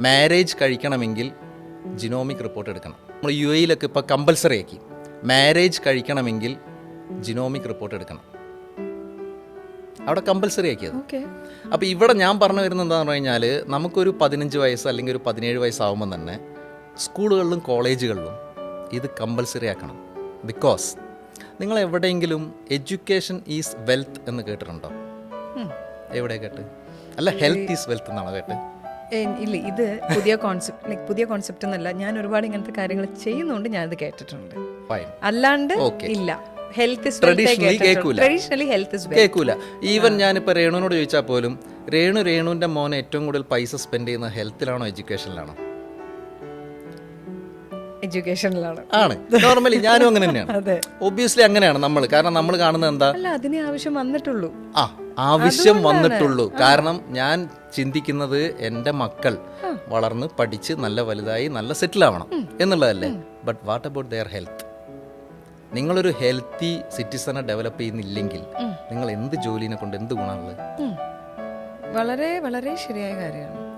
Marriage കഴിക്കണമെങ്കിൽ genomic report എടുക്കണം. നമ്മൾ യു എയിലൊക്കെ ഇപ്പോൾ കമ്പൽസറി ആക്കി, മാരേജ് കഴിക്കണമെങ്കിൽ ജിനോമിക് റിപ്പോർട്ട് എടുക്കണം. അവിടെ കമ്പൽസറി ആക്കിയത്. അപ്പോൾ ഇവിടെ ഞാൻ പറഞ്ഞു വരുന്നത് എന്താണെന്ന് പറഞ്ഞു കഴിഞ്ഞാൽ, നമുക്കൊരു 15 വയസ്സ് അല്ലെങ്കിൽ ഒരു 17 വയസ്സാവുമ്പോൾ തന്നെ സ്കൂളുകളിലും കോളേജുകളിലും ഇത് കമ്പൽസറി ആക്കണം. ബിക്കോസ് നിങ്ങൾ എവിടെയെങ്കിലും എഡ്യൂക്കേഷൻ ഈസ് വെൽത്ത് എന്ന് കേട്ടിട്ടുണ്ടോ? എവിടെ കേട്ട്? അല്ല, ഹെൽത്ത് ഈസ് വെൽത്ത് എന്നാണോ കേട്ട്? ഇല്ല, ഇത് പുതിയ കോൺസെപ്റ്റ്, ലൈക്ക് പുതിയ കോൺസെപ്റ്റ് എന്നല്ല. ഞാൻ ഒരുപാട് ഇങ്ങനത്തെ കാര്യങ്ങൾ ചെയ്യുന്നതുകൊണ്ട് ഞാനത് കേട്ടിട്ടുണ്ട്. അല്ലാണ്ട് ഇല്ല. കേൾക്കൂല. ഈവൻ ഞാനിപ്പോൾ രേണുവിനോട് ചോദിച്ചാൽ പോലും രേണുവിൻ്റെ മോനെ ഏറ്റവും കൂടുതൽ പൈസ സ്പെൻഡ് ചെയ്യുന്ന ഹെൽത്തിലാണോ എഡ്യൂക്കേഷനിലാണോ? എഡ്യൂക്കേഷനിലാണ്. ആണ്. നോർമലി ഞാനും അങ്ങനെ തന്നെയാണ്. ഒബ്വിയസ്ലി അങ്ങനെയാണ് നമ്മൾ. കാരണം നമ്മൾ കാണുന്നത് എന്താ, അതിനെ ആവശ്യം വന്നിട്ടുള്ളൂ. ആവശ്യം വന്നിട്ടുള്ളൂ. കാരണം ഞാൻ ചിന്തിക്കുന്നത് എൻ്റെ മക്കൾ വളർന്ന് പഠിച്ച് നല്ല വലുതായി നല്ല സെറ്റിൽ ആവണം എന്നുള്ളതല്ലേ. But what about their health? നിങ്ങളൊരു ഹെൽത്തി സിറ്റിസനെ ഡെവലപ്പ് ചെയ്യുന്നില്ലെങ്കിൽ നിങ്ങൾ എന്ത് ജോലിനെ കൊണ്ട് എന്ത് ഗുണമുള്ളത്? വളരെ വളരെ ശരിയായ കാര്യമാണ്.